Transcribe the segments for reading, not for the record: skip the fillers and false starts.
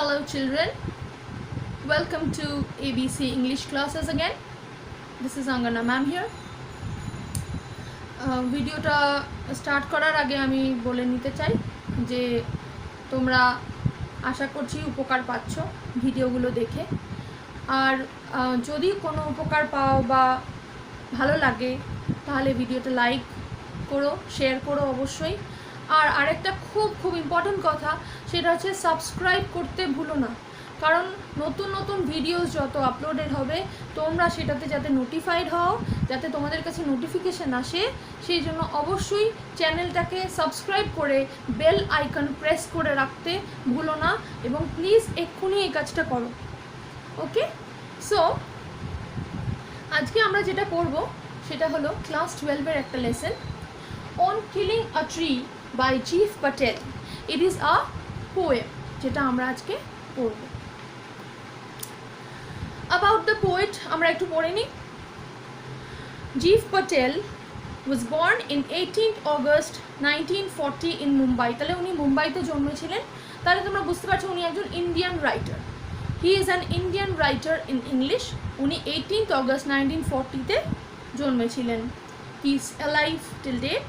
Hello children, welcome to ABC English classes again. This is Angana ma'am here. ভিডিওটা start করার আগে আমি বলে নিতে চাই যে তোমরা আশা করছি উপকার পাচ্ছ ভিডিওগুলো দেখে। আর যদি কোনো উপকার পাও বা ভালো লাগে তাহলে ভিডিওটা লাইক করো, শেয়ার করো অবশ্যই। আর আরেকটা খুব ইম্পর্টেন্ট কথা, সেটা হচ্ছে সাবস্ক্রাইব করতে ভুলো না, কারণ নতুন নতুন ভিডিওস যত আপলোডেড হবে তোমরা সেটাতে যাতে নোটিফাইড হও, যাতে তোমাদের কাছে নোটিফিকেশান আসে, সেই জন্য অবশ্যই চ্যানেলটাকে সাবস্ক্রাইব করে বেল আইকন প্রেস করে রাখতে ভুলো না এবং প্লিজ এক্ষুনি এই কাজটা করো। ওকে, সো আজকে আমরা যেটা করব সেটা হলো ক্লাস 12-এর একটা lesson, on killing a tree by Gieve Patel. It is a poem, যেটা আমরা আজকে পড়ব। About the poet আমরা একটু পড়ে নিই। জিভ Patel was born in 18th August 1940 in Mumbai। তাহলে উনি মুম্বাইতে জন্মেছিলেন। তাহলে তোমরা বুঝতে পারছো উনি একজন Indian writer. He is an Indian writer in English. উনি 18th August 1940-তে জন্মেছিলেন। He is alive till date.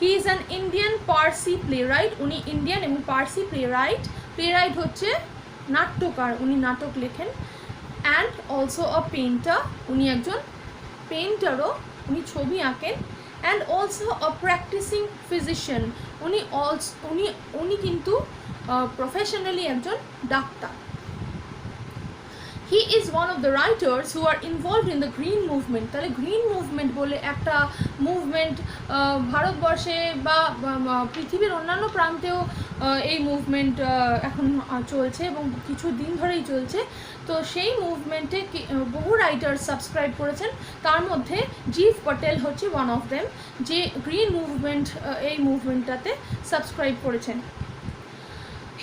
He is an Indian Parsi playwright. উনি ইন্ডিয়ান এবং পার্সি প্লেরাইট। প্লেরাইট হচ্ছে নাট্যকার, উনি নাটক লেখেন। অ্যান্ড অলসো আ পেইন্টার, উনি একজন পেইন্টারও, উনি ছবি আঁকেন। And also a practising physician, উনি কিন্তু প্রফেশনালি একজন ডাক্তার। He is one of the writers who are involved in the green movement. তাহলে গ্রিন মুভমেন্ট বলে একটা মুভমেন্ট ভারতবর্ষে বা পৃথিবীর অন্যান্য প্রান্তেও এই মুভমেন্ট এখন চলছে এবং কিছু দিন ধরেই চলছে। তো সেই মুভমেন্টে বহু রাইটার সাবস্ক্রাইব করেছেন, তার মধ্যে জিভ প্যাটেল হচ্ছে ওয়ান অফ দেম, যে গ্রিন মুভমেন্ট এই মুভমেন্টটাতে সাবস্ক্রাইব করেছেন।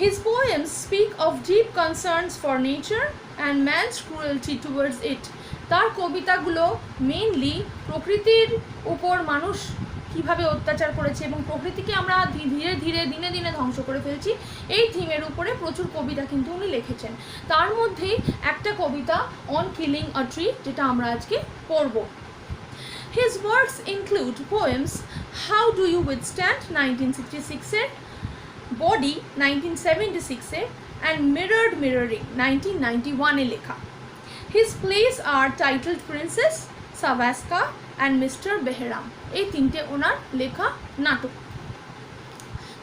His poems speak of deep concerns for nature and man's cruelty towards it. তার কবিতাগুলো মেইনলি প্রকৃতির উপর মানুষ কীভাবে অত্যাচার করেছে এবং প্রকৃতিকে আমরা ধীরে ধীরে দিনে দিনে ধ্বংস করে ফেলছি, এই থিমের উপরে প্রচুর কবিতা কিন্তু উনি লিখেছেন। তার মধ্যেই একটা কবিতা অন কিলিং আ ট্রি, যেটা আমরা আজকে পড়ব। His works include poems How Do You Withstand 1966-এর, বডি 1976-এ অ্যান্ড মিরর্ড মিররিং 1991-এ লেখা। হিজ প্লেস আর titled princes, Savaksa and mister Behram, এই তিনটে ওনার লেখা নাটক।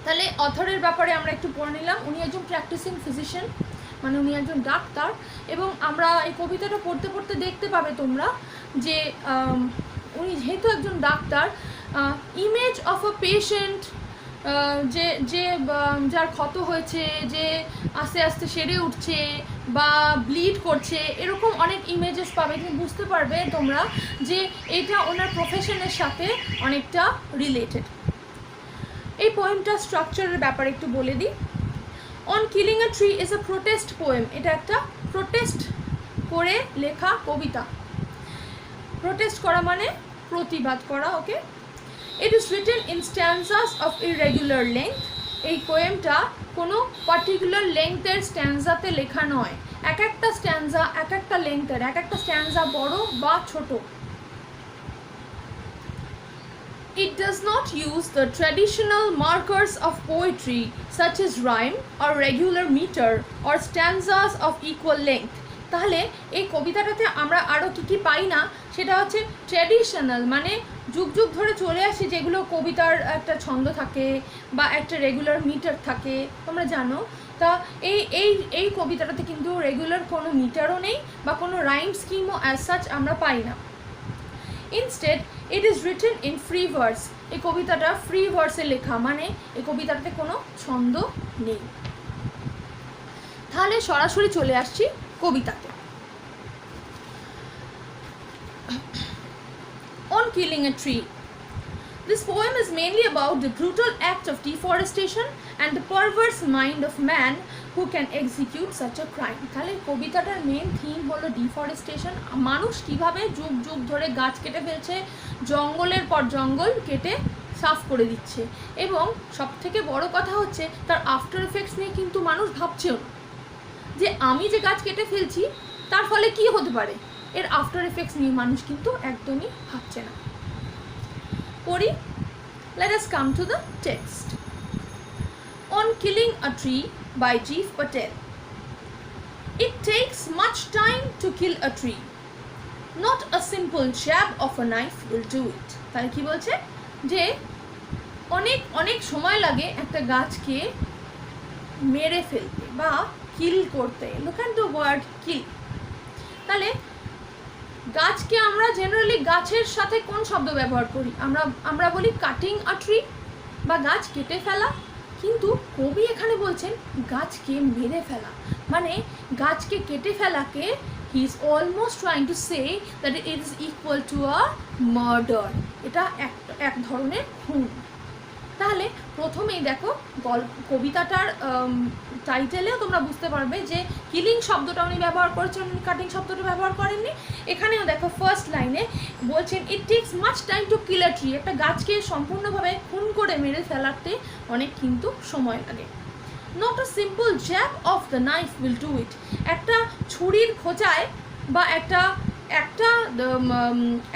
তাহলে অথরের ব্যাপারে আমরা একটু পড়ে নিলাম। উনি একজন প্র্যাকটিসিং ফিজিশিয়ান, মানে উনি একজন ডাক্তার। এবং আমরা এই কবিতাটা পড়তে পড়তে দেখতে পাবে তোমরা যে উনি যেহেতু একজন doctor, image of a patient, যে যে যার ক্ষত হয়েছে, যে আস্তে আস্তে সেরে উঠছে বা ব্লিড করছে, এরকম অনেক ইমেজেস পাবে। তুমি বুঝতে পারবে তোমরা যে এটা ওনার প্রফেশনের সাথে অনেকটা রিলেটেড। এই পোয়েমটা স্ট্রাকচারের ব্যাপারে একটু বলে দিই। On killing a tree is a protest poem. এটা একটা প্রোটেস্ট করে লেখা কবিতা। প্রোটেস্ট করা মানে প্রতিবাদ করা। ওকে, It is written in stanzas of irregular length. এই পোয়েমটা কোনো পার্টিকুলার লেংথের স্ট্যান্জাতে লেখা নয়। এক একটা স্ট্যান্জা এক একটা লেংথের, এক একটা স্ট্যান্জা বড় বা ছোট। It does not use the traditional markers of poetry such as rhyme or regular meter or stanzas of equal length. তাহলে এই কবিতাটাতে আমরা আরও কী পাই না, সেটা হচ্ছে ট্র্যাডিশনাল, মানে যুগ যুগ ধরে চলে আসে যেগুলো কবিতার একটা ছন্দ থাকে বা একটা রেগুলার মিটার থাকে, তোমরা জানো। তা এই এই এই কবিতাটাতে কিন্তু রেগুলার কোনো মিটারও নেই বা কোনো রাইম স্কিমও অ্যাজ সাচ আমরা পাই না। Instead it is written in free verse. এই কবিতাটা ফ্রি ভার্সে লেখা, মানে এই কবিতাটাতে কোনো ছন্দ নেই। তাহলে সরাসরি চলে আসছি কবিতাতে। On killing a tree. This poem is mainly about the brutal act of deforestation and the perverse mind of man who can execute such a crime. তাহলে কবিতাটার মেন থিম হলো ডিফরেস্টেশন, মানুষ কীভাবে যুগ যুগ ধরে গাছ কেটে ফেলছে, জঙ্গলের পর জঙ্গল কেটে সাফ করে দিচ্ছে, এবং সবথেকে বড় কথা হচ্ছে তার আফটার এফেক্টস নিয়ে কিন্তু মানুষ ভাবছেও না। যে আমি যে গাছ কেটে ফেলছি তার ফলে কি হতে পারে, এর আফটার এফেক্টস নিয়ে মানুষ কিন্তু একদমই ভাবছে না। পড়ি, let us come to the text. On Killing a Tree by Jeev Patel. It takes much time to kill a tree. Not a simple jab of a knife will do it. তাহলে কি বলছে, যে অনেক অনেক সময় লাগে একটা গাছকে মেরে ফেলতে বা কিল করতে। লুক অ্যাট দ্য ওয়ার্ড কিল। তাহলে গাছকে আমরা জেনারেলি গাছের সাথে কোন শব্দ ব্যবহার করি, আমরা বলি কাটিং আ ট্রি বা গাছ কেটে ফেলা, কিন্তু কবি এখানে বলছেন গাছকে মেরে ফেলা, মানে গাছকে কেটে ফেলাকে he is almost trying to say that it is equal to a murder, এটা এক ধরনের খুন। তাহলে প্রথমেই দেখো কবিতাটার টাইটেলেও তোমরা বুঝতে পারবে যে কিলিং শব্দটা উনি ব্যবহার করেছেন, উনি কাটিং শব্দটা ব্যবহার করেননি। এখানেও দেখো ফার্স্ট লাইনে বলছেন ইট tax much time to kill a tree, একটা গাছকে সম্পূর্ণভাবে খুন করে মেরে ফেলাতে অনেক কিন্তু সময় লাগে। Not a simple jab of the knife will do ইট, একটা ছুরির খোঁচায় বা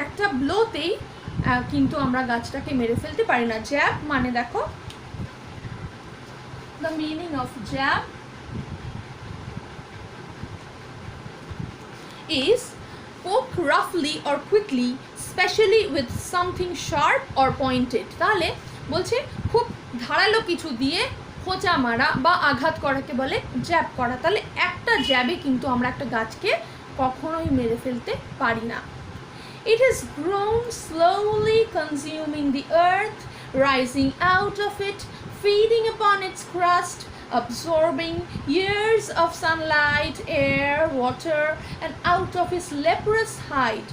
একটা ব্লোতেই কিন্তু আমরা গাছটাকে মেরে ফেলতে পারি না। জ্যাব মানে দেখো the meaning of jab is poke roughly or quickly, especially with something sharp or pointed. তাহলে বলছে খুব ধারালো কিছু দিয়ে খোঁচা মারা বা আঘাত করাকে বলে জ্যাব করা। তাহলে একটা জ্যাবে কিন্তু আমরা একটা গাছকে কখনোই মেরে ফেলতে পারি না। It is grown slowly, consuming the earth, rising out of it, feeding upon its crust, absorbing years of sunlight, air, water, and out of its leprous hide,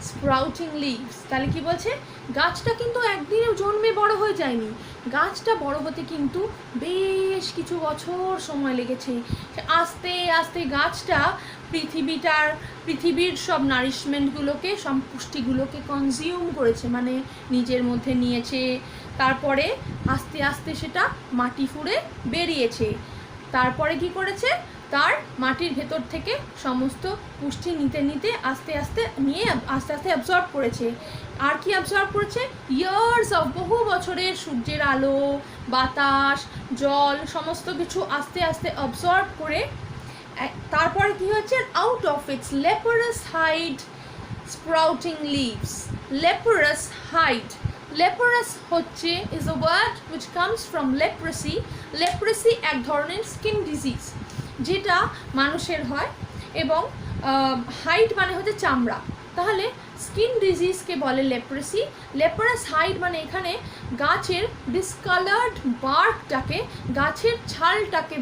sprouting leaves. তাহলে কি বলছে, গাছটা কিন্তু একদিনে জন্মে বড় হয়ে যায়নি, গাছটা বড় হতে কিন্তু বেশ কিছু বছর সময় লেগেছে। আস্তে আস্তে গাছটা পৃথিবীর সব নারিশমেন্টগুলোকে, সব পুষ্টিগুলোকে কনজিউম করেছে, মানে নিজের মধ্যে নিয়েছে। তারপরে আস্তে আস্তে সেটা মাটি ফুঁড়ে বেরিয়েছে। তারপরে কি করেছে, তার মাটির ভেতর থেকে সমস্ত পুষ্টি নিতে আস্তে আস্তে অ্যাবজর্ব করেছে। আর কি অ্যাবজর্ব করেছে, ইয়ার্স অফ, বহু বছরের সূর্যের আলো, বাতাস, জল, সমস্ত কিছু আস্তে আস্তে অ্যাবজর্ব করে তারপরে কি হচ্ছে, out of its leprous hide sprouting leaves. Leprous hide, leprous হচ্ছে is a word which comes from leprosy. leprosy এক ধরনের স্কিন ডিজিজ যেটা মানুষের হয়, এবং হাইড মানে হচ্ছে চামড়া। তাহলে স্কিন ডিজিজকে বলে লেপ্রেসি। লেপারাস হাইড মানে এখানে গাছের ডিসকালার্ড বার্কটাকে, গাছের ছালটাকে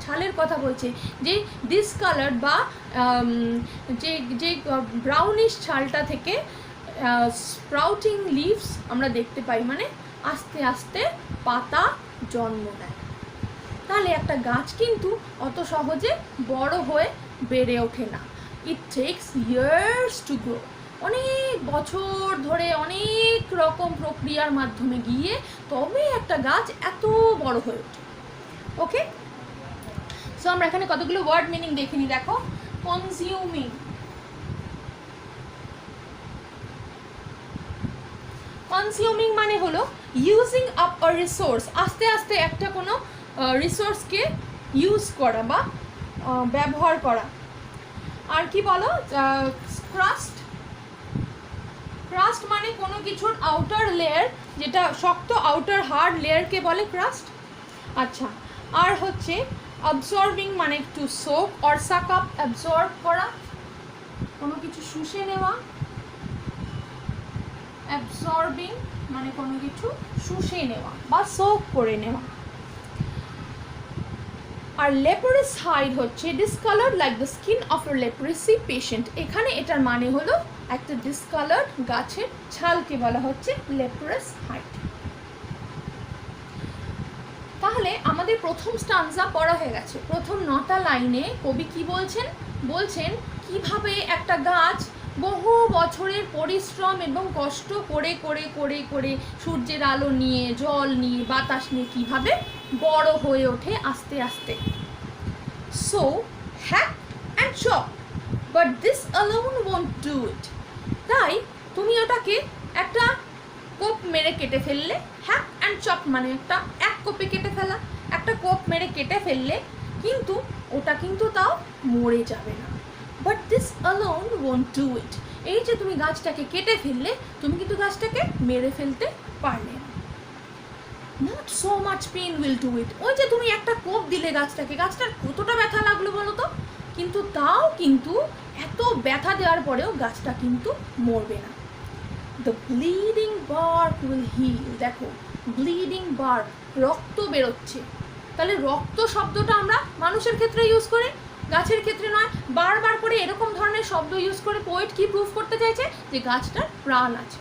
ছালের কথা বলছে, যে ডিসকালার্ড বা যে ব্রাউনিশ ছালটা থেকে স্প্রাউটিং লিভস আমরা দেখতে পাই, মানে আস্তে আস্তে পাতা জন্ম নেয়। তাহলে একটা গাছ কিন্তু অত সহজে বড় হয়ে বেড়ে ওঠে না। ইট টেকস ইয়ার্স টু গ্রো, অনেক বছর ধরে অনেক রকম প্রক্রিয়ার মাধ্যমে গিয়ে তবে একটা গাছ এত বড় হয়ে ওঠে। ওকে, সো আমরা এখানে কতগুলো ওয়ার্ড মিনিং দেখিনি। দেখো, কনজিউমিং, কনজিউমিং মানে হলো ইউজিং আপ আ রিসোর্স, আস্তে আস্তে একটা কোনো রিসোর্সকে ইউজ করা বা ব্যবহার করা। আর কি বলো, ক্রাস্ট, ক্রাস্ট মানে কোনো কিছুর আউটার লেয়ার, যেটা শক্ত আউটার হার্ড লেয়ারকে বলে ক্রাস্ট। আচ্ছা, আর হচ্ছে অবজর্বিং মানে to soak or suck up, absorb করা, কোনো কিছু শুষে নেওয়া। অ্যাবজর্বিং মানে কোনো কিছু শুষে নেওয়া বা সোক করে নেওয়া। আর লেপারাস হাইড হচ্ছে discoloured like the skin of a leprosy patient. এখানে এটার মানে হলো একটা ডিসকালার্ড গাছের ছালকে বলা হচ্ছে লেপারাস হাইড। তাহলে আমাদের প্রথম স্টানজা পড়া হয়ে গেছে। প্রথম 9টা লাইনে কবি কি বলছেন কিভাবে একটা গাছ বহু বছরের পরিশ্রম এবং কষ্ট করে করে করে করে সূর্যের আলো নিয়ে, জল নিয়ে, বাতাস নিয়ে কিভাবে বড় হয়ে ওঠে আস্তে আস্তে। So hack and chop, but this alone won't do it. তাই তুমি ওটাকে একটা কোপ মেরে কেটে ফেললে, হ্যাক অ্যান্ড চপ মানে এক কোপে কেটে ফেলা, একটা কোপ মেরে কেটে ফেললে, কিন্তু ওটা কিন্তু তাও মরে যাবে না। But this alone won't do it. এই যে তুমি গাছটাকে কেটে ফেললে, তুমি কিন্তু গাছটাকে মেরে ফেলতে পারলে না। Not so much pain will do it. ওই যে তুমি একটা কোপ দিলে গাছটাকে, গাছটার কতটা ব্যথা লাগলো বলো তো, কিন্তু তাও কিন্তু এত ব্যথা দেওয়ার পরেও গাছটা কিন্তু মরবে না। The bleeding bark will heal. দেখো ব্লিডিং বার্ক, রক্ত বেরোচ্ছে। তাহলে রক্ত শব্দটা আমরা মানুষের ক্ষেত্রে ইউজ করি, গাছের ক্ষেত্রে নয়। বারবার করে এরকম ধরনের শব্দ ইউজ করে পোয়েট কি প্রুফ করতে চাইছে, যে গাছটার প্রাণ আছে।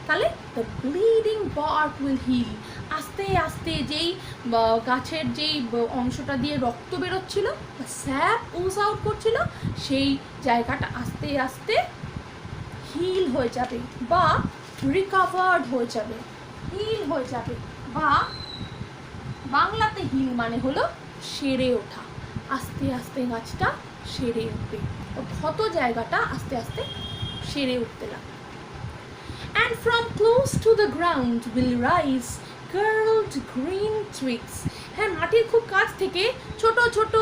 তাহলে the bleeding bark will heal. আস্তে আস্তে যেই গাছের যেই অংশটা দিয়ে রক্ত বেরোচ্ছিল বা স্যাপ উজ আউট করছিল, সেই জায়গাটা আস্তে আস্তে হিল হয়ে যাবে বা রিকভার্ড হয়ে যাবে, হিল হয়ে যাবে। বা বাংলাতে হিল মানে হলো সেরে ওঠা। আস্তে আস্তে গাছটা সেরে উঠবে, ক্ষত জায়গাটা আস্তে আস্তে সেরে উঠতে লাগবে। And from close to the ground will rise curled green twigs. হ্যাঁ, মাটির খুব কাছ থেকে ছোট ছোট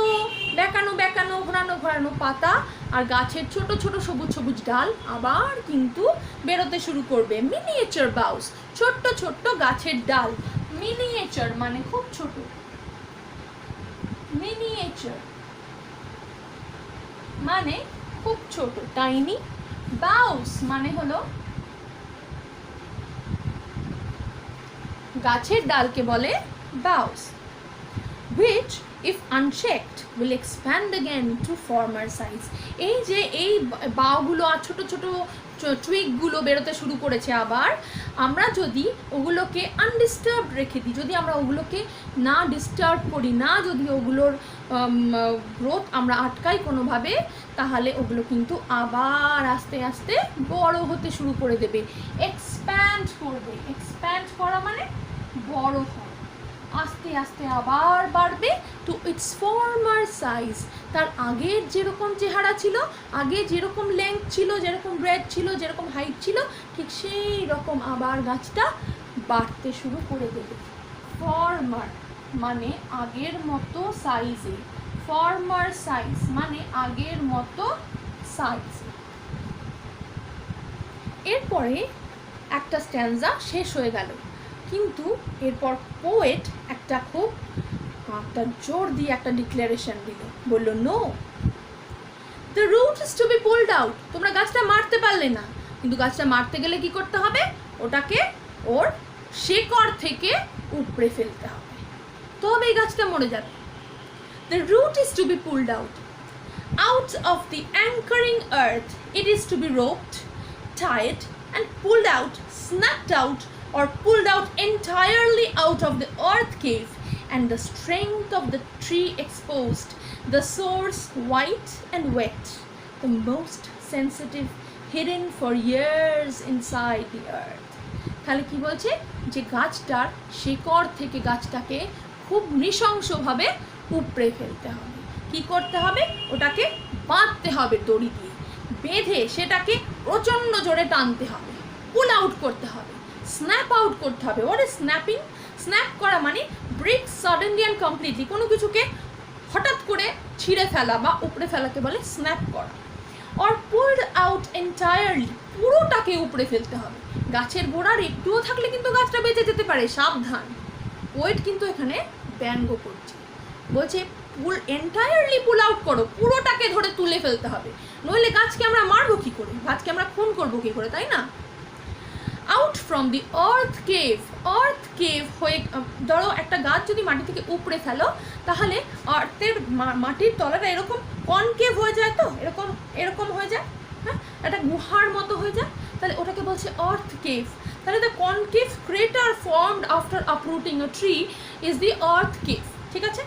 বেঁকানো বেঁকানো ঘোরানো ঘোরানো পাতা আর গাছের ছোট ছোট সবুজ সবুজ ডাল আবার কিন্তু বেরোতে শুরু করবে। মিনিয়েচার বাউস, ছোট্ট ছোট্ট গাছের ডাল। মিনিয়েচার মানে খুব ছোট, মিনিয়েচার মানে খুব ছোট, টাইনি। বাউস মানে হলো গাছের ডালকে বলে বাউস, which if unchecked will expand again to former size. এই যে এই বাউগুলো আর ছোট ছোট টুইকগুলো বেরোতে শুরু করেছে, আবার আমরা যদি ওগুলোকে আনডিস্টার্বড রেখে দিই, যদি আমরা ওগুলোকে না ডিস্টার্ব করি, না যদি ওগুলোর গ্রোথ আমরা আটকাই কোনোভাবে, তাহলে ওগুলো কিন্তু আবার আস্তে আস্তে বড় হতে শুরু করে দেবে, এক্সপ্যান্ড করবে। এক্সপ্যান্ড করা মানে বড় হয়, আস্তে আস্তে আবার বাড়বে টু ইটস ফর্মার সাইজ। তার আগের যেরকম চেহারা ছিল, আগে যেরকম লেন্থ ছিল, যেরকম ব্রেড ছিল, যেরকম হাইট ছিল, ঠিক সেই রকম আবার গাছটা বাড়তে শুরু করে দেবে। ফর্মার মানে আগের মতো সাইজে, ফর্মার সাইজ মানে আগের মতো সাইজ। এরপরে একটা স্ট্যান্জা শেষ হয়ে গেল, কিন্তু এরপর পোয়েট একটা জোর দিয়ে একটা ডিক্লারেশন দিল, বলল no, the root is to be pulled out. তোমরা গাছটা মারতে পারলে না, কিন্তু গাছটা মারতে গেলে কি করতে হবে, ওটাকে ওর শেকড় থেকে উপড়ে ফেলতে হবে, তবে এই গাছটা মরে যাবে। The root is to be pulled out, out of the anchoring earth it is to be roped, tied and pulled out, snapped out or pulled out entirely out of the earth cave, and the strength of the tree exposed, the source white and wet, the most sensitive hidden for years inside the earth. তাহলে কি বলছে, যে গাছটার শেকড় থেকে গাছটাকে খুব নৃশংসভাবে উপড়ে ফেলতে হবে। কি করতে হবে, ওটাকে বাঁধতে হবে, দড়ি দিয়ে বেঁধে সেটাকে প্রচণ্ড জোরে টানতে হবে, পুল আউট করতে হবে, স্ন্যাপ আউট করতে হবে। ওর স্ন্যাপিং, স্ন্যাপ করা মানে ব্রেক সাডেনলি অ্যান্ড কমপ্লিটলি, কোনো কিছুকে হঠাৎ করে ছিঁড়ে ফেলা বা উপড়ে ফেলাকে বলে স্ন্যাপ করা। অর পুলড আউট এন্টায়ারলি, পুরোটাকে উপড়ে ফেলতে হবে। গাছের গোড়ার একটুও থাকলে কিন্তু গাছটা বেঁচে যেতে পারে, সাবধান। ওয়েট কিন্তু এখানে ব্যঙ্গ করছে, বলছে এন্টায়ারলি পুল আউট করো, পুরোটাকে ধরে তুলে ফেলতে হবে, নইলে গাছকে আমরা মারবো কী করে, গাছকে আমরা খুন করবো কী করে, তাই না। Out from the earth cave, earth cave হয়ে, ধরো একটা গাছ যদি মাটি থেকে উপড়ে ফেলো, তাহলে আর্থের মাটির তলাটা এরকম কনকেভ হয়ে যায়, তো এরকম এরকম হয়ে যায়, হ্যাঁ, একটা গুহার মতো হয়ে যায়, তাহলে ওটাকে বলছে আর্থ কেভ। তাহলে the concave crater formed after uprooting a tree is the earth cave, ঠিক আছে।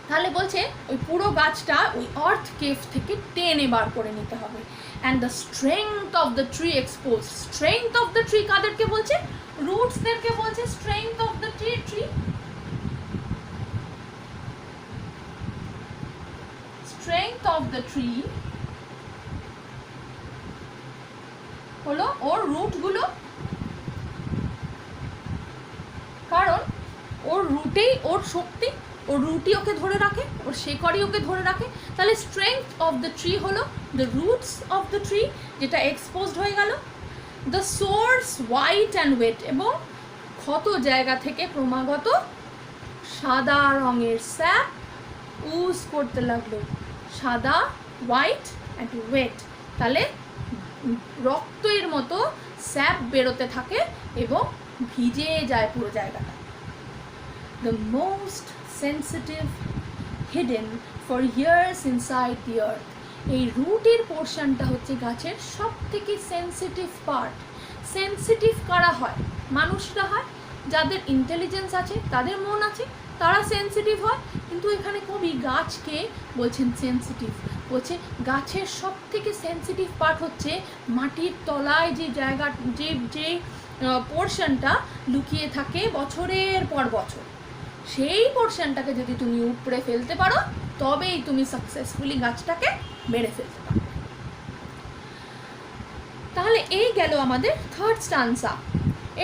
তাহলে বলছে ওই পুরো গাছটা ওই আর্থ কেভ থেকে টেনে বার করে নিতে হবে। And the strength of the tree expose, strength of the tree কাদেরকে বলছে, রুটসদেরকে বলছে strength of the tree, tree strength of the tree হলো ওর রুটগুলো, কারণ ওর রুটেই ওর শক্তি, ওর রুটই ওকে ধরে রাখে, ওর শেকড়ই ওকে ধরে রাখে। তাহলে স্ট্রেংথ অফ দ্য ট্রি হলো the roots of the tree, যেটা এক্সপোজড হয়ে গেল। The source white and wet, এবং ক্ষত জায়গা থেকে ক্রমাগত সাদা রঙের স্যাপ উজ করতে লাগলো, সাদা, হোয়াইট অ্যান্ড ওয়েট, তাহলে রক্তের মতো স্যাপ বেরোতে থাকে এবং ভিজে যায় পুরো জায়গাটা। The most sensitive hidden for years inside the earth, এই রুটের পোর্শনটা হচ্ছে গাছের সব থেকে সেন্সিটিভ পার্ট। সেন্সিটিভ কারা হয়? মানুষরা হয়, যাদের ইন্টেলিজেন্স আছে, তাদের মন আছে, তারা সেন্সিটিভ হয়। কিন্তু এখানে কবি গাছকে বলছেন সেন্সিটিভ, বলছে গাছের সব থেকে সেন্সিটিভ পার্ট হচ্ছে মাটির তলায় যে জায়গা, যে পোর্শনটা লুকিয়ে থাকে বছরের পর বছর, সেই পোর্শনটাকে যদি তুমি উপড়ে ফেলতে পারো তবেই তুমি সাকসেসফুলি গাছটাকে মেরে ফেলতে পারো। তাহলে এই গেল আমাদের থার্ড স্টানজা।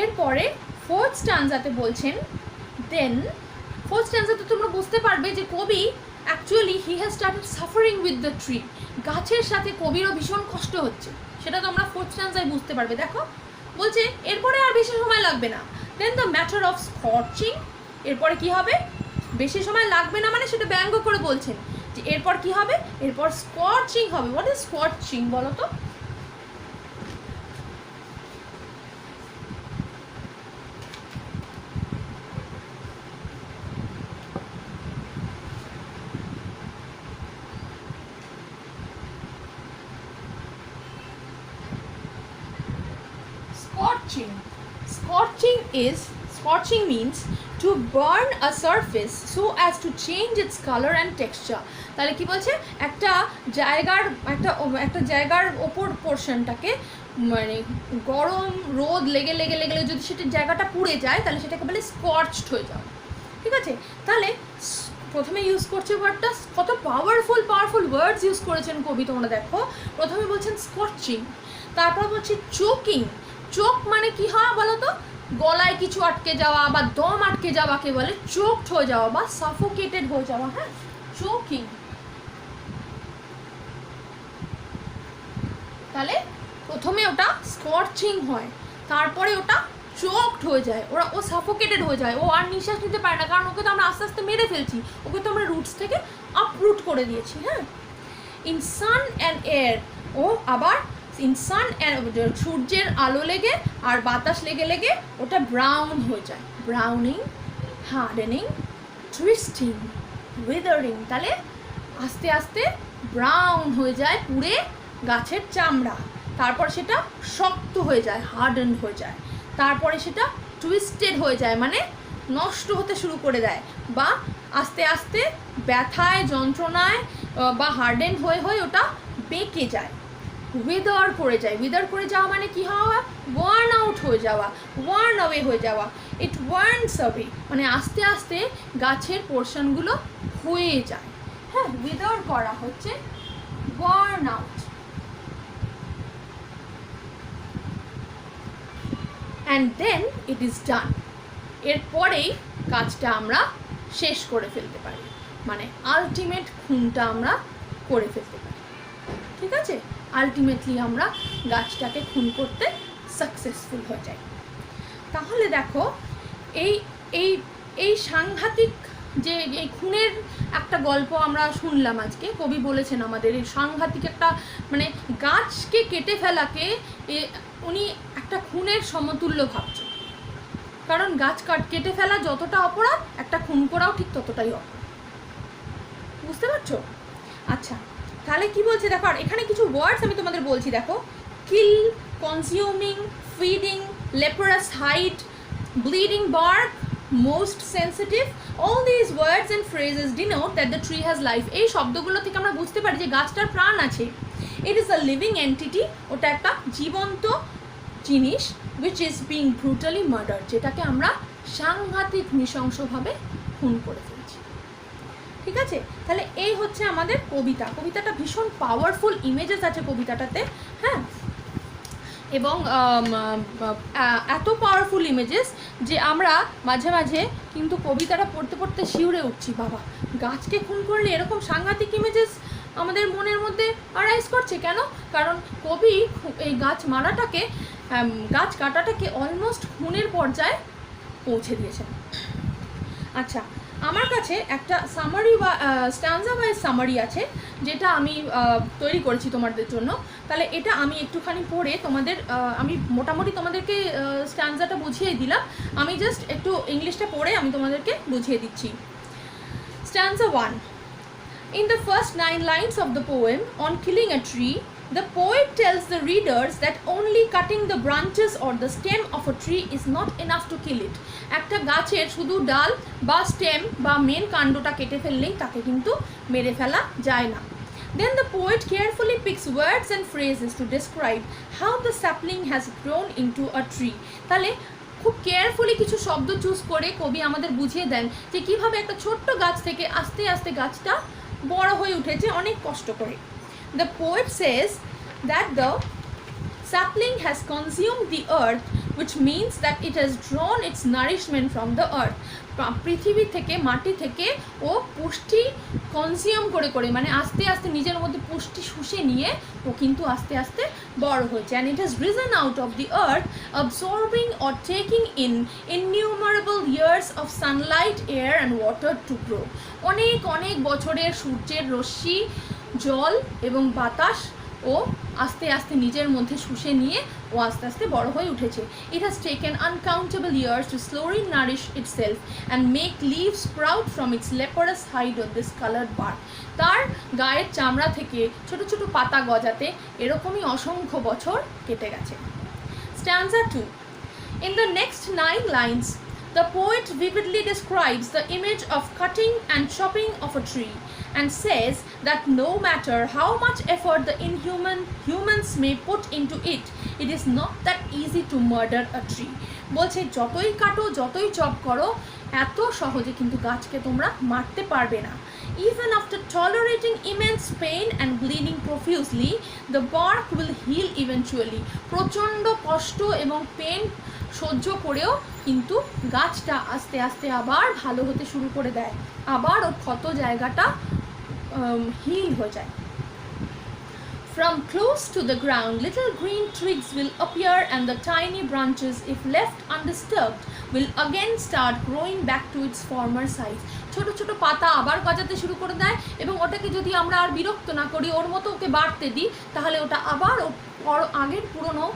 এরপরে ফোর্থ স্টানজাতে বলছেন, দেন ফোর্থ স্টানজাতে তোমরা বুঝতে পারবে যে কবি actually he has started suffering with the tree, গাছের সাথে কবিরও ভীষণ কষ্ট হচ্ছে, সেটা তোমরা ফোর্থ স্টানজায় বুঝতে পারবে। দেখো বলছে এরপরে আর বেশি সময় লাগবে না, দেন দ্য ম্যাটার অফ স্কর্চিং, এরপরে কি হবে? বেশি সময় লাগবে না মানে সেটা ব্যঙ্গ করে বলছেন যে এরপর কি হবে? এরপর স্কর্চিং হবে। হোয়াট ইজ স্কর্চিং বলো তো? Scorching means to burn a surface so as to change its color and texture. তাহলে কি বলছে? একটা জায়গার ওপর পোর্শনটাকে মানে গরম রোদ লেগে যদি সেটা জায়গাটা পুড়ে যায় তাহলে সেটাকে বলে স্কর্চড হয়ে যাওয়া। ঠিক আছে? তাহলে প্রথমে ইউজ করছে ওয়ার্ডটা, কত পাওয়ারফুল ওয়ার্ডস ইউজ করেছেন কবি, তোমরা দেখো। প্রথমে বলছেন স্কর্চিং, তারপর বলছে চোকিং। চোক মানে কি হয় বলো তো? গলায় কিছু আটকে যাওয়া বা দম আটকে যাওয়াকে বলে চোকড হয়ে যাওয়া বা সাফোকেটেড হয়ে যাওয়া। হ্যাঁ, চোকিং। তাহলে প্রথমে ওটা স্কর্চিং হয়, তারপরে ওটা চোকড হয়ে যায়, ও সাফোকেটেড হয়ে যায়, ও আর নিঃশ্বাস নিতে পারে না, কারণ ওকে তো আমরা আস্তে আস্তে মেরে ফেলছি, ওকে তো আমরা রুটস থেকে আপরুট করে দিয়েছি। হ্যাঁ, ইন সান অ্যান্ড এয়ার, ও আবার ইন সান সূর্যের আলো লেগে আর বাতাস লেগে ওটা ব্রাউন হয়ে যায়। Browning, hardening, twisting, withering. তাহলে আস্তে আস্তে ব্রাউন হয়ে যায় পুড়ে গাছের চামড়া, তারপর সেটা শক্ত হয়ে যায়, হার্ডেন্ড হয়ে যায়, তারপরে সেটা টুইস্টেড হয়ে যায় মানে নষ্ট হতে শুরু করে দেয়, বা আস্তে আস্তে ব্যথায়, যন্ত্রণায় বা হার্ডেন্ড হয়ে ওটা বেঁকে যায়, উইদার করে যায়। উইদার করে যাওয়া মানে কি হওয়া? ওয়ার্ন আউট হয়ে যাওয়া, ওয়ার্ন অ্যাওয়ে হয়ে যাওয়া। ইট ওয়ার্নস অ্যাওয়ে মানে আস্তে আস্তে গাছের পোর্শনগুলো হয়ে যায়। হ্যাঁ, উইদার করা হচ্ছে worn out. And then it is done, এরপরেই কাজটা আমরা শেষ করে ফেলতে পারি, মানে আলটিমেট খুনটা আমরা করে ফেলতে পারি। ঠিক আছে? আলটিমেটলি আমরা গাছটাকে খুন করতে সাকসেসফুল হয়ে যাই। তাহলে দেখো এই এই এই সাংঘাতিক যে এই খুনের একটা গল্প আমরা শুনলাম আজকে, কবি বলেছেন আমাদের এই সাংঘাতিক একটা মানে গাছকে কেটে ফেলাকে উনি একটা খুনের সমতুল্য ভাবছেন, কারণ গাছ কেটে ফেলা যতটা অপরাধ, একটা খুন করাও ঠিক ততটাই অপরাধ। বুঝতে পারছো? আচ্ছা, তাহলে কি বলছে দেখো, আর এখানে কিছু ওয়ার্ডস আমি তোমাদের বলছি দেখো, kill, consuming, feeding, leprous hide, bleeding bark, most sensitive, all this words and phrases denote that the tree has life. এই শব্দগুলো থেকে আমরা বুঝতে পারি যে গাছটার প্রাণ আছে। ইট ইজ আ লিভিং এন্টিটি, ওটা একটা জীবন্ত জিনিস, which is being brutally murder, যেটাকে আমরা সাংঘাতিক নৃশংসভাবে খুন করে ফেলছি। ঠিক আছে, তাহলে এই হচ্ছে আমাদের কবিতা। কবিতাটা ভীষণ পাওয়ারফুল ইমেজেস আছে কবিতাটাতে, হ্যাঁ, এবং এত পাওয়ারফুল ইমেজেস যে আমরা মাঝে মাঝে কিন্তু কবিতাটা পড়তে পড়তে শিউরে উঠছি, বাবা গাছকে খুন করলে এরকম সাংঘাতিক ইমেজেস আমাদের মনের মধ্যে আরাইজ করছে কেন? কারণ কবি এই গাছ মারাটাকে, গাছ কাটাটাকে অলমোস্ট খুনের পর্যায়ে পৌঁছে দিয়েছেন। আচ্ছা, আমার কাছে একটা সামারি বা স্ট্যান্জা ওয়াইজ সামারি আছে, যেটা আমি তৈরি করেছি তোমাদের জন্য। তাহলে এটা আমি একটুখানি পড়ে তোমাদের, আমি মোটামুটি তোমাদেরকে স্ট্যান্জাটা বুঝিয়ে দিলাম, আমি জাস্ট একটু ইংলিশটা পড়ে আমি তোমাদেরকে বুঝিয়ে দিচ্ছি। স্ট্যান্জা 1. In the first 9 lines of the poem on killing a tree, the poet tells the readers that only cutting the branches or the stem of a tree is not enough to kill it. একটা গাছের শুধু ডাল বা stem বা main কাণ্ডটা কেটে ফেললেই তাকে কিন্তু মেরে ফেলা যায় না। Then the poet carefully picks words and phrases to describe how the sapling has grown into a tree. তাহলে খুব কেয়ারফুলি কিছু শব্দ চুজ করে কবি আমাদের বুঝিয়ে দেন যে কীভাবে একটা ছোট্ট গাছ থেকে আস্তে আস্তে গাছটা বড় হয়ে উঠেছে অনেক কষ্ট করে। The poet says that the sapling has consumed the earth, which means that it has drawn its nourishment from the earth. পৃথিবী থেকে, মাটি থেকে ও পুষ্টি কনজিউম করে করে, মানে আস্তে আস্তে নিজের মধ্যে পুষ্টি শুষে নিয়ে ও কিন্তু আস্তে আস্তে বড় হয়েছে। and it has risen out of the earth, absorbing or taking in innumerable years of sunlight, air and water to grow. অনেক অনেক বছরের সূর্যের রশ্মি, জল এবং বাতাস ও আস্তে আস্তে নিজের মধ্যে শুষে নিয়ে ও আস্তে আস্তে বড় হয়ে উঠেছে। It has taken uncountable years to slowly nourish itself and make leaves sprout from its leprous hide of this colored bark. তার গায়ের চামড়া থেকে ছোট ছোট পাতা গজাতে এরকমই অসংখ্য বছর কেটে গেছে। Stanza 2. In the next 9 lines, the poet vividly describes the image of cutting and chopping of a tree and says that no matter how much effort the humans may put into it, it is not that easy to murder a tree. বলছে যতই কাটো, যতই chop করো, এত সহজে কিন্তু গাছকে তোমরা মারতে পারবে না। Even after tolerating immense pain and bleeding profusely, the bark will heal eventually. প্রচণ্ড কষ্ট এবং পেন সহ্য করেও কিন্তু গাছটা আস্তে আস্তে আবার ভালো হতে শুরু করে দেয়, আবার ওর ক্ষত জায়গাটা হিল হয়ে যায়। From close to the ground, little green twigs will appear and the tiny branches, if left undisturbed, will again start growing back to its former size. ছোট ছোট পাতা আবার গজাতে শুরু করে দেয় এবং ওটাকে যদি আমরা আর বিরক্ত না করি, ওর মতো ওকে বাড়তে দিই, তাহলে ওটা আবার আগের পুরনো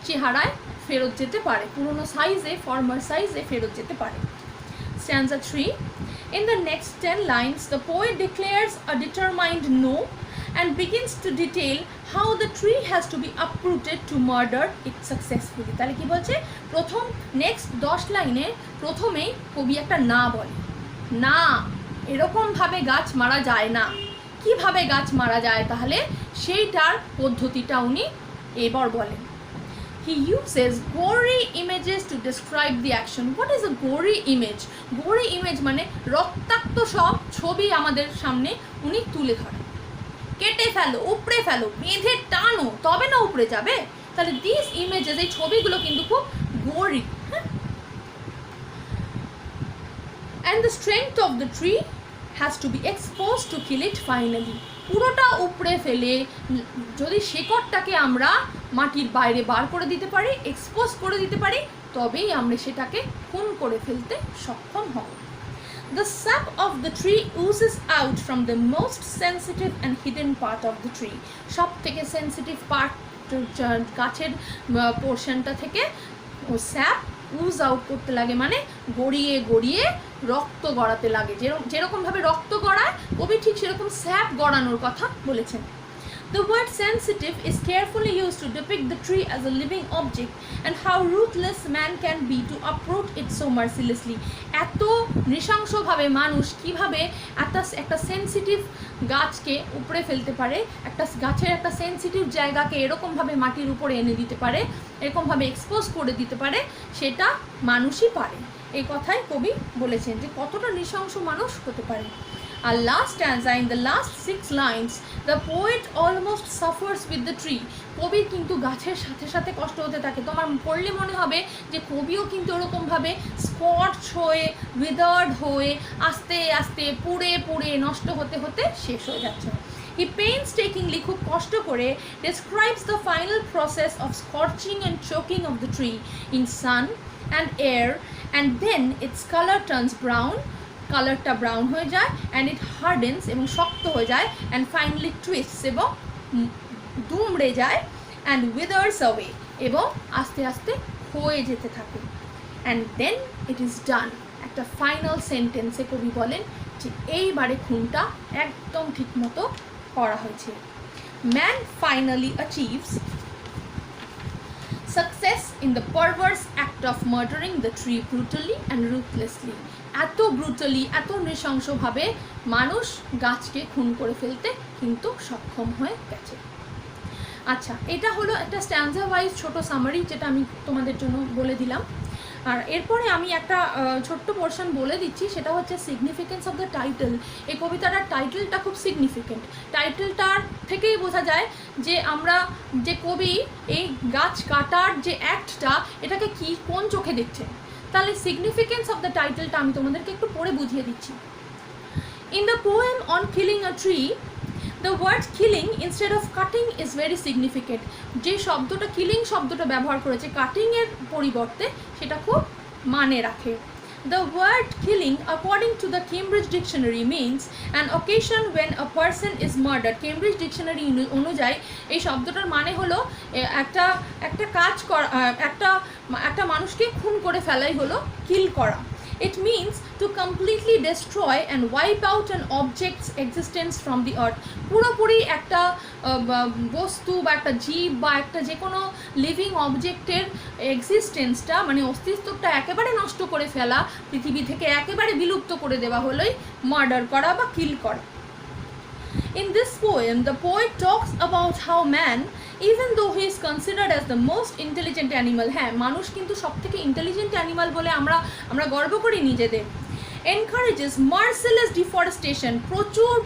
চেহারায় ফেরত যেতে পারে, পুরনো সাইজে, ফর্মার সাইজে ফেরত যেতে পারে। Stanza 3. In the next 10 lines, the poet declares a determined no and begins to detail how the tree has to be uprooted to murder it successfully. তাহলে কি বলছে? প্রথম নেক্সট 10 লাইনে প্রথমেই কবি একটা না বলে, না এরকমভাবে গাছ মারা যায় না। কিভাবে গাছ মারা যায় তাহলে সেইটার পদ্ধতিটা উনি এবার বলেন। He uses gory images to describe the action. What is a gory image? Gory image মানে রক্তাক্ত সব ছবি আমাদের সামনে উনি তুলে ধরেন। কেটে ফেলো, উপড়ে ফেলো, বেঁধে টানো, তবে না উপড়ে যাবে। তাহলে দিস ইমেজেস, এই ছবিগুলো কিন্তু খুব গোরি। And the strength of the tree has to be exposed to kill it finally. পুরোটা উপড়ে ফেলে যদি শেকড়টাকে আমরা মাটির বাইরে বার করে দিতে পারি, এক্সপোজ করে দিতে পারি, তবেই আমরা সেটাকে খুন করে ফেলতে সক্ষম হব। The sap of the tree oozes out from the most sensitive and hidden part of the tree. সব থেকে সেন্সিটিভ পার্ট গাছের পোর্শনটা থেকে ও স্যাপ উজ আউট করতে লাগে, মানে গড়িয়ে গড়িয়ে রক্ত গড়াতে লাগে। যেরকমভাবে রক্ত গড়ায় কবি ঠিক সেরকম স্যাপ গড়ানোর কথা বলেছেন। The word sensitive is carefully used to depict the tree as a living object and how ruthless man can be to uproot it so mercilessly. এত নৃশংসভাবে মানুষ কিভাবে একটা সেন্সিটিভ গাছকে উপড়ে ফেলতে পারে, একটা গাছের একটা সেন্সিটিভ জায়গাকে এরকমভাবে মাটির উপরে এনে দিতে পারে, এরকমভাবে এক্সপোজ করে দিতে পারে, সেটা মানুষই পারে। এই কথাই কবি বলেছেন যে কতটা নৃশংস মানুষ হতে পারে। আর last stanza, in the last 6 lines, the poet almost suffers with the tree. কবির কিন্তু গাছের সাথে সাথে কষ্ট হতে থাকে। তোমার পড়লে মনে হবে যে কবিও কিন্তু ওরকমভাবে স্কচ হয়ে, উইদার্ড হয়ে, আস্তে আস্তে পুড়ে পুড়ে নষ্ট হতে হতে শেষ হয়ে যাচ্ছে। He painstakingly, খুব কষ্ট করে, describes the final process of scorching and choking of the tree in sun and air, and then its color turns brown, কালারটা ব্রাউন হয়ে যায়, and it hardens এবং শক্ত হয়ে যায়, and finally twists এবং দুমড়ে যায়, and withers away এবং আস্তে আস্তে হয়ে যেতে থাকে, and then it is done। একটা ফাইনাল সেন্টেন্সে কবি বলেন যে এইবারে খুনটা একদম ঠিক মতো করা হয়েছে। Man finally achieves success in the perverse act of murdering the tree brutally and ruthlessly। এত ব্রুটালি, এত নৃশংসভাবে মানুষ গাছকে খুন করে ফেলতে কিন্তু সক্ষম হয়ে গেছে। আচ্ছা, এটা হলো একটা স্ট্যান্সা ওয়াইজ ছোট সামারি যেটা আমি তোমাদের জন্য বলে দিলাম। আর এরপরে আমি একটা ছোট্ট পোর্শন বলে দিচ্ছি, সেটা হচ্ছে সিগনিফিকেন্স অফ দ্য টাইটেল। এই কবিতাটার টাইটেলটা খুব সিগনিফিকেন্ট। টাইটেলটার থেকেই বোঝা যায় যে আমরা যে কবি এই গাছ কাটার যে অ্যাক্টটা, এটাকে কি কোন চোখে দেখছে। তাহলে সিগনিফিকেন্স অফ দ্য টাইটেলটা আমি তোমাদেরকে একটু পড়ে বুঝিয়ে দিচ্ছি। In the poem on killing a tree, the word killing instead of cutting is very significant। যে শব্দটা কিলিং শব্দটা ব্যবহার করেছে কাটিং এর পরিবর্তে, সেটা খুব মানে রাখে। The word killing according to the Cambridge Dictionary means an occasion when a person is murdered। Cambridge Dictionary অনুযায়ী এই শব্দটার মানে হলো একটা কাজ করা, একটা মানুষকে খুন করে ফেলাই হলো কিল করা। It means to completely destroy and wipe out an object's existence from the earth। পুরোপুরি একটা বস্তু বা একটা জীব বা একটা যে কোনো লিভিং অবজেক্টের এক্সিস্টেন্সটা মানে অস্তিত্বটা একেবারে নষ্ট করে ফেলা, পৃথিবী থেকে একেবারে বিলুপ্ত করে দেওয়া হলোই মার্ডার করা বা কিল করা। In this poem, the poet talks about how man, even though he is considered as the most intelligent animal, হ্যাঁ মানুষ কিন্তু সব থেকে ইন্টেলিজেন্ট অ্যানিমাল বলে আমরা গর্ব করি নিজেদের, encourages merciless deforestation।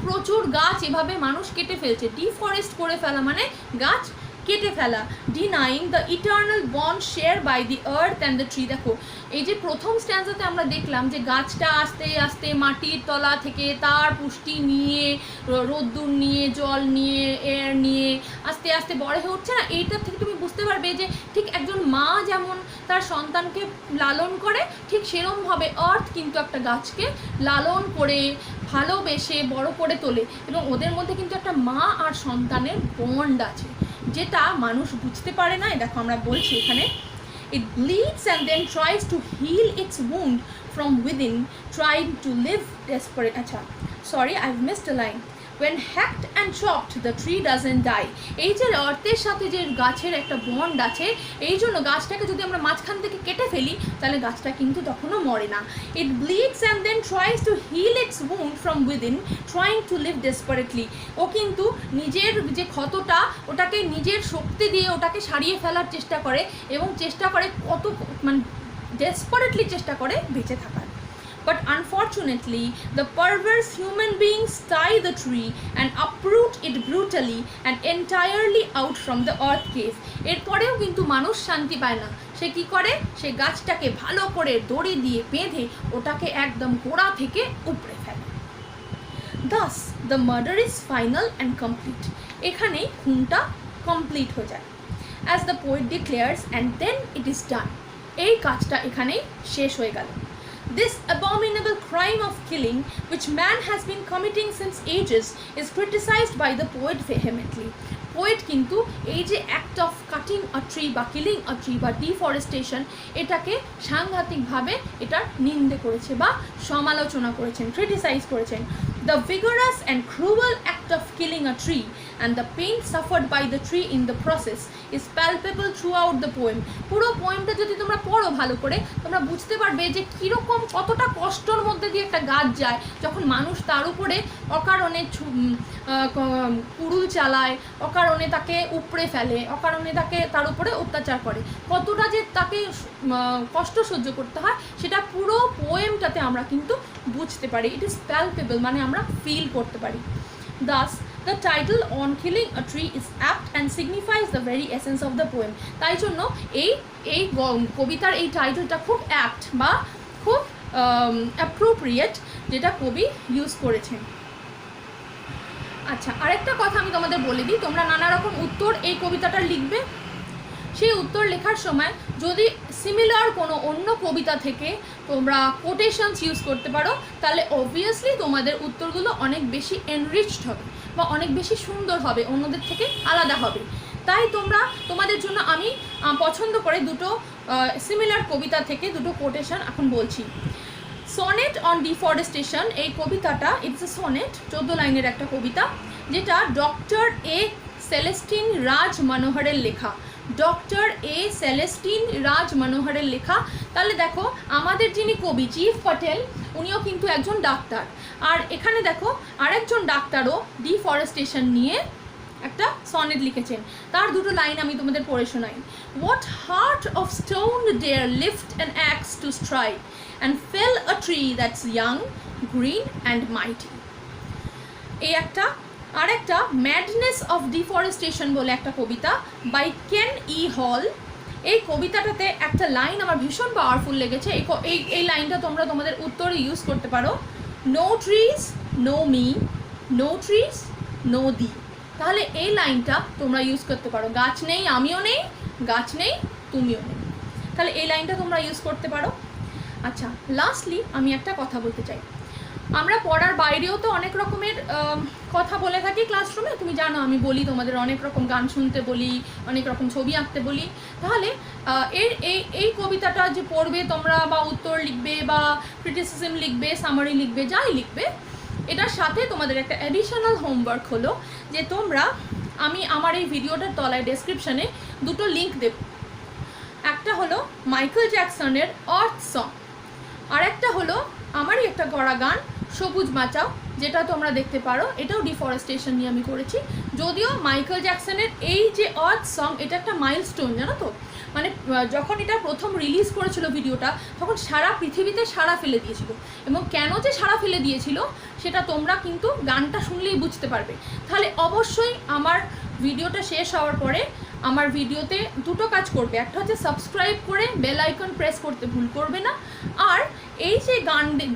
প্রচুর গাছ এভাবে মানুষ কেটে ফেলছে। ডিফরেস্ট করে ফেলা মানে গাছ কেটে ফেলা। Denying the eternal bond share by the earth and the tree. দেখো এই যে প্রথম স্ট্যান্সাতে আমরা দেখলাম যে গাছটা আস্তে আস্তে মাটির তলা থেকে তার পুষ্টি নিয়ে, রোদ্দুর নিয়ে, জল নিয়ে, এয়ার নিয়ে আস্তে আস্তে বড় হয়ে উঠছে না। এইটার থেকে তুমি বুঝতে পারবে যে ঠিক একজন মা যেমন তার সন্তানকে লালন করে, ঠিক সেরকমভাবে আর্থ কিন্তু একটা গাছকে লালন করে ভালোবেসে বড় করে তোলে, এবং ওদের মধ্যে কিন্তু একটা মা আর সন্তানের বন্ড আছে যেটা মানুষ বুঝতে পারে না। দেখো আমরা বলছি এখানে, it bleeds and then tries to heal its wound from within, trying to live desperate। আচ্ছা sorry, I've missed a line। When hacked and chopped, the tree doesn't die। এই যে অর্থের সাথে যে গাছের একটা বন্ড আছে, এই জন্য গাছটাকে যদি আমরা মাঝখান থেকে কেটে ফেলি তাহলে গাছটা কিন্তু তখনও মরে না। It bleeds and then tries to heal its wound from within, trying to live desperately। ও কিন্তু নিজের যে ক্ষতটা ওটাকে নিজের শক্তি দিয়ে ওটাকে সারিয়ে ফেলার চেষ্টা করে, এবং চেষ্টা করে মানে ডেসপারেটলি চেষ্টা করে বেঁচে থাকার। But unfortunately, the perverse human beings tie the tree and uproot it brutally and entirely out from the earth cave। এরপরেও কিন্তু মানুষ শান্তি পায় না। সে কি করে, সে গাছটাকে ভালো করে দড়ি দিয়ে বেঁধে ওটাকে একদম গোড়া থেকে উপড়ে ফেলে। Thus, the murder is final and complete। এখানেই খুনটা কমপ্লিট হয়ে যায়। As the poet declares, and then it is done। এই কাজটা এখানেই শেষ হয়ে গেল। This abominable crime of killing, which man has been committing since ages, is criticized by the poet vehemently। Poet কিন্তু এই যে act of cutting a tree বা কিলিং আ ট্রি বা ডিফরেস্টেশন, এটাকে সাংঘাতিকভাবে এটার নিন্দে করেছে বা সমালোচনা করেছেন, ক্রিটিসাইজ করেছেন। The vigorous and cruel act of killing a tree and the pain suffered by the tree in the process is palpable throughout the poem. পুরো পোয়েমটা যদি তোমরা পড়ো ভালো করে, তোমরা বুঝতে পারবে যে কীরকম কতটা কষ্টর মধ্যে দিয়ে একটা গাছ যায় যখন মানুষ তার উপরে অকারণে কুড়ুল চালায়, অকারণে তাকে উপড়ে ফেলে, অকারণে তার উপরে অত্যাচার করে, কতটা যে তাকে কষ্ট সহ্য করতে হয় সেটা পুরো পোয়েমটাতে আমরা কিন্তু বুঝতে পারি। ইট ইজ প্যালপেবল, মানে আমরা ফিল করতে পারি। Thus, the title on killing a tree is apt and signifies the very essence of the poem. তাই জন্য এই কবিতার এই টাইটেলটা খুব অ্যাপ্ট বা খুব অ্যাপ্রোপ্রিয়েট, যেটা কবি ইউজ করেছেন। আচ্ছা, আরেকটা কথা আমি তোমাদের বলে দিই, তোমরা নানা রকম উত্তর এই কবিতাটার লিখবে। সেই উত্তর লেখার সময় যদি সিমিলার কোনো অন্য কবিতা থেকে তোমরা কোটেশনস ইউজ করতে পারো, তাহলে অবভিয়াসলি তোমাদের উত্তরগুলো অনেক বেশি এনরিচড হবে বা অনেক বেশি সুন্দর হবে, অন্যদের থেকে আলাদা হবে। তাই তোমাদের জন্য আমি পছন্দ করে দুটো সিমিলার কবিতা থেকে দুটো কোটেশন এখন বলছি। সনেট অন ডিফরেস্টেশন, এই কবিতাটা ইটস এ সনেট, 14 লাইনের একটা কবিতা, যেটা ডক্টর এ সেলেস্টিন রাজ মনোহরের লেখা। ডক্টর এ সেলেস্টিন রাজ মনোহরের লেখা। তাহলে দেখো, আমাদের যিনি কবি চিফ পটেল, উনিও কিন্তু একজন ডাক্তার, আর এখানে দেখো আরেকজন ডাক্তারও ডিফরেস্টেশন নিয়ে একটা সনেট লিখেছেন। তার দুটো লাইন আমি তোমাদের পড়ে শোনাই। What heart of stone dare lift an axe to strike and fell a tree that's young, green and mighty? এই একটা আরেকটা ম্যাডনেস অফ ডিফরেস্টেশন বলে একটা কবিতা বাই কেন ই হল। এই কবিতাটাতে একটা লাইন আমার ভীষণ পাওয়ারফুল লেগেছে। এই লাইনটা তোমরা তোমাদের উত্তরে ইউজ করতে পারো। No trees no me, no trees no thee. তাহলে এই লাইনটা তোমরা ইউজ করতে পারো, গাছ নেই আমিও নেই, গাছ নেই তুমিও নেই। তাহলে এই লাইনটা তোমরা ইউজ করতে পারো। আচ্ছা, লাস্টলি আমি একটা কথা বলতে চাই। আমরা পড়ার বাইরেও তো অনেক রকমের কথা বলে থাকি ক্লাসরুমে, তুমি জানো আমি বলি তোমাদের অনেক রকম গান শুনতে বলি, অনেক রকম ছবি আঁকতে বলি। তাহলে এই কবিতাটা যে পড়বে তোমরা, বা উত্তর লিখবে বা ক্রিটিসিজম লিখবে, সামারি লিখবে, যাই লিখবে, এটার সাথে তোমাদের একটা অ্যাডিশনাল হোমওয়ার্ক হলো যে আমি আমার এই ভিডিওটার তলায় ডেসক্রিপশানে দুটো লিঙ্ক দেব। একটা হলো মাইকেল জ্যাকসনের আর্থ সং, আর একটা হলো আমারই একটা গড়া গান সবুজ বাঁচাও, যেটা তোমরা দেখতে পারো। এটাও ডিফরেস্টেশন নিয়ে আমি করেছি। যদিও মাইকেল জ্যাকসনের এই যে আর্থ সং, এটা একটা মাইলস্টোন, জানো তো। মানে যখন এটা প্রথম রিলিজ করেছিল ভিডিওটা, তখন সারা পৃথিবীতে সাড়া ফেলে দিয়েছিল, এবং কেন যে সাড়া ফেলে দিয়েছিল সেটা তোমরা কিন্তু গানটা শুনলেই বুঝতে পারবে। তাহলে অবশ্যই আমার ভিডিওটা শেষ হওয়ার পরে আমার ভিডিওতে দুটো কাজ করবে। একটা হচ্ছে সাবস্ক্রাইব করে বেল আইকন প্রেস করতে ভুল করবে না, আর এই যে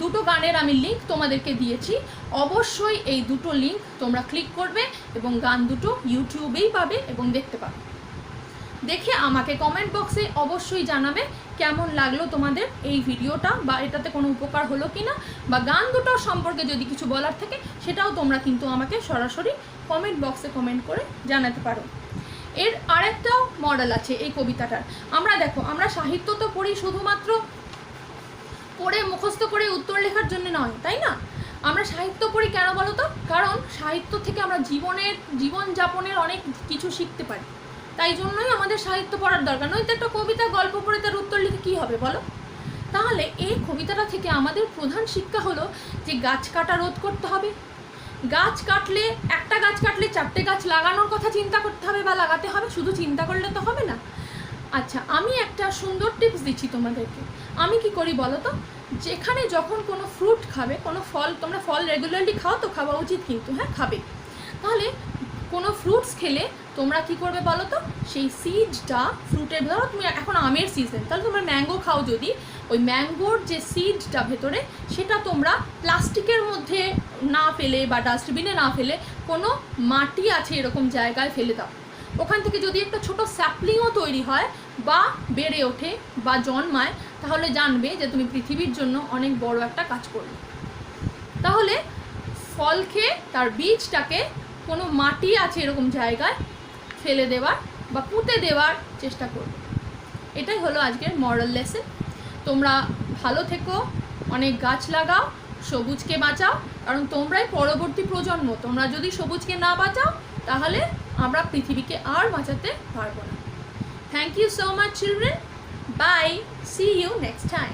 দুটো গানের আমি লিঙ্ক তোমাদেরকে দিয়েছি, অবশ্যই এই দুটো লিঙ্ক তোমরা ক্লিক করবে এবং গান দুটো ইউটিউবেই পাবে এবং দেখতে পাবে। দেখে আমাকে কমেন্ট বক্সে অবশ্যই জানাবে কেমন লাগলো তোমাদের এই ভিডিওটা, বা এটাতে কোনো উপকার হলো কি না, বা গান দুটোর সম্পর্কে যদি কিছু বলার থাকে সেটাও তোমরা কিন্তু আমাকে সরাসরি কমেন্ট বক্সে কমেন্ট করে জানাতে পারো। এর আরেকটাও মডেল আছে এই কবিতাটার। আমরা সাহিত্য তো পড়ি শুধুমাত্র পড়ে মুখস্থ করে উত্তর লেখার জন্য নয়, তাই না? আমরা সাহিত্য পড়ি কেন বলো তো? কারণ সাহিত্য থেকে আমরা জীবনযাপনের অনেক কিছু শিখতে পারি, তাই জন্যই আমাদের সাহিত্য পড়ার দরকার। নয়তো একটা কবিতা গল্প পড়ে তার উত্তর লিখে কী হবে বলো? তাহলে এই কবিতাটা থেকে আমাদের প্রধান শিক্ষা হলো যে গাছ কাটা রোধ করতে হবে। একটা গাছ কাটলে 4টে গাছ লাগানোর কথা চিন্তা করতে হবে বা লাগাতে হবে, শুধু চিন্তা করলে তো হবে না। আচ্ছা, আমি একটা সুন্দর টিপস দিচ্ছি তোমাদেরকে। আমি কি করি বলো তো? যেখানে যখন কোনো ফ্রুট খাবে, কোনো ফল, তোমরা ফল রেগুলারলি খাও তো, খাওয়া উচিত কিন্তু, হ্যাঁ খাবে। তাহলে কোনো ফ্রুটস খেলে তোমরা কি করবে বলো তো? সেই সিডটা ফ্রুটের, ধরো তুমি এখন আমের সিজন, তাহলে তোমরা ম্যাঙ্গো খাও, যদি ওই ম্যাঙ্গোর যে সিডটা ভেতরে, সেটা তোমরা প্লাস্টিকের মধ্যে না ফেলে বা ডাস্টবিনে না ফেলে কোনো মাটি আছে এরকম জায়গায় ফেলে দাও। ওখান থেকে যদি একটা ছোট স্যাপলিংও তৈরি হয় বা বেড়ে ওঠে বা জন্মায়, তাহলে জানবে যে তুমি পৃথিবীর জন্য অনেক বড় একটা কাজ করবে। তাহলে ফল খেয়ে তার বীজটাকে কোনো মাটি আছে এরকম জায়গায় ফেলে দেওয়ার বা পুঁতে দেওয়ার চেষ্টা করবে। এটাই হলো আজকের মরাল লেসন। তোমরা ভালো থেকো, অনেক গাছ লাগাও, সবুজকে বাঁচাও, কারণ তোমরাই পরবর্তী প্রজন্ম। তোমরা যদি সবুজকে না বাঁচাও তাহলে আমরা পৃথিবীকে আর বাঁচাতে পারবো না। Thank you so much children, bye, see you next time.